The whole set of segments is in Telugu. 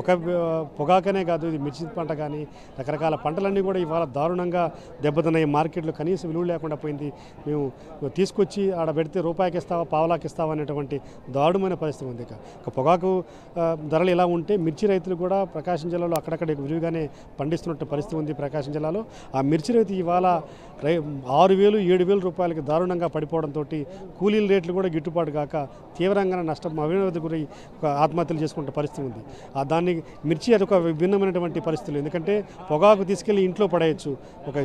ఒక పొగాకనే కాదు, ఇది మిర్చి పంట కానీ రకరకాల పంటలన్నీ కూడా ఇవాళ దారుణంగా దెబ్బతిన్నాయి. మార్కెట్లో కనీసం విలువ లేకుండా పోయింది. మేము తీసుకొచ్చి ఆడ పెడితే రూపాయికి ఇస్తావా పావలాకి ఇస్తావా అనేటువంటి దారుణమైన పరిస్థితి ఉంది. ఇక పొగాకు ధరలు ఇలా ఉంటే మిర్చి రైతులు కూడా ప్రకాశం జిల్లాలో అక్కడక్కడ విరివిగానే పండిస్తున్నట్టు పరిస్థితి ఉంది. ప్రకాశం జిల్లాలో ఆ మిర్చి రైతు ఇవాళ 6,000 7,000 రూపాయలకి దారుణంగా పడిపోవడంతో కూలీల రేట్లు కూడా గిట్టుబాటు కాక తీవ్రంగా నష్టం అవినీతికి గురై ఆత్మహత్యలు చేసుకునే పరిస్థితి ఉంది. దాన్ని మిర్చి అదొక విభిన్నమైనటువంటి పరిస్థితులు. ఎందుకంటే పొగాకు తీసుకెళ్ళి ఇంట్లో పడేయచ్చు ఒక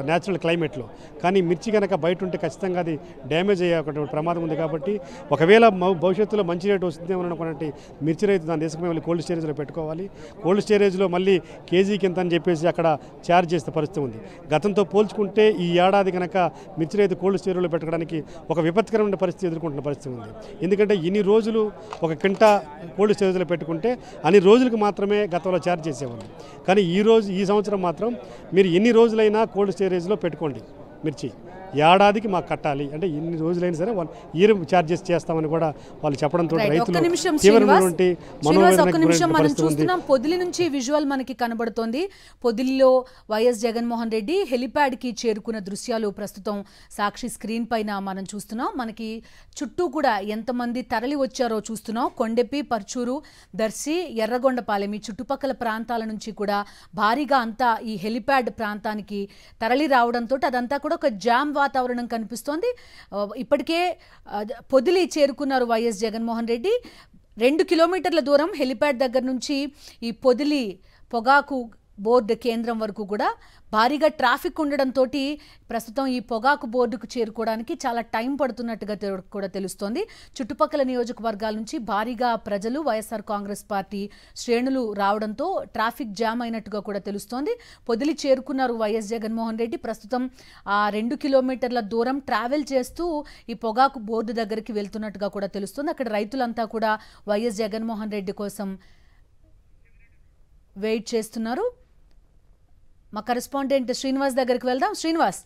న్యాచురల్ క్లైమేట్లో, కానీ మిర్చి కనుక బయట ఉంటే ఖచ్చితంగా అది డ్యామేజ్ అయ్యే ప్రమాదం ఉంది. కాబట్టి ఒకవేళ భవిష్యత్తులో మంచి రేటు వస్తుందేమో అనుకున్నట్టు మిర్చి రైతు దాన్ని తీసుకుని వెళ్ళి కోల్డ్ స్టోరేజ్లో పెట్టుకోవాలి. కోల్డ్ స్టోరేజ్లో మళ్ళీ కేజీకి ఎంత అని చెప్పేసి అక్కడ ఛార్జ్ చేసే పరిస్థితి ఉంది. గతంతో పోల్చుకుంటే ఈ ఏడాది కనుక మిర్చి రైతు కోల్డ్ స్టోరేజ్లో పెట్టడానికి ఒక విపత్కరమైన పరిస్థితి ఎదుర్కొంటున్న పరిస్థితి ఉంది. ఎందుకంటే ఇన్ని రోజులు ఒక కింటా కోల్డ్ స్టోరేజ్లో పెట్టుకుంటే అన్ని రోజులకు మాత్రమే గతంలో ఛార్జ్ చేసేవాళ్ళు. కానీ ఈ సంవత్సరం మాత్రం మీరు ఎన్ని రోజులైనా కోల్డ్ స్టోరేజ్లో పెట్టుకోండి మిర్చి, ఏడాదికి మాకు కట్టాలి అంటే ఎన్ని రోజులైనా సరే వాళ్ళు ఇయర్ ఛార్జెస్ చేస్తామని కూడా వాళ్ళు చెప్పడంతో రైతులు మనం చూస్తున్నాం. పొదిలి నుంచి విజువల్ మనకి కనబడుతోంది. పొదిలిలో వైఎస్ జగన్మోహన్ రెడ్డి హెలిప్యాడ్ కి చేరుకున్న దృశ్యాలు ప్రస్తుతం సాక్షి స్క్రీన్ పైన మనం చూస్తున్నాం. మనకి చుట్టూ కూడా ఎంతమంది తరలి వచ్చారో చూస్తున్నాం. కొండెపి, పర్చూరు, దర్శి, ఎర్రగొండపాలెం ఈ చుట్టుపక్కల ప్రాంతాల నుంచి కూడా భారీగా అంతా ఈ హెలిప్యాడ్ ప్రాంతానికి తరలి రావడంతో అదంతా కూడా ఒక జామ్ వాతావరణం కనిపిస్తోంది. ఇప్పటికే పొదిలి చేరుకున్నారు వైఎస్ జగన్మోహన్ రెడ్డి. 2 కిలోమీటర్ల దూరం హెలిప్యాడ్ దగ్గర నుంచి ఈ పొదిలి పొగాకు బోర్డు కేంద్రం వరకు కూడా భారీగా ట్రాఫిక్ ఉండడంతో ప్రస్తుతం ఈ పొగాకు బోర్డుకు చేరుకోవడానికి చాలా టైం పడుతున్నట్టుగా కూడా తెలుస్తోంది. చుట్టుపక్కల నియోజకవర్గాల నుంచి భారీగా ప్రజలు, వైఎస్ఆర్ కాంగ్రెస్ పార్టీ శ్రేణులు రావడంతో ట్రాఫిక్ జామ్ అయినట్టుగా కూడా తెలుస్తోంది. పొదిలి చేరుకున్నారు వైఎస్ జగన్మోహన్ రెడ్డి. ప్రస్తుతం ఆ 2 కిలోమీటర్ల దూరం ట్రావెల్ చేస్తూ ఈ పొగాకు బోర్డు దగ్గరికి వెళ్తున్నట్టుగా కూడా తెలుస్తోంది. అక్కడ రైతులంతా కూడా వైఎస్ జగన్మోహన్ రెడ్డి కోసం వెయిట్ చేస్తున్నారు. మా కరెస్పాండెంట్ శ్రీనివాస్ దగ్గరికి వెళ్దాం. శ్రీనివాస్.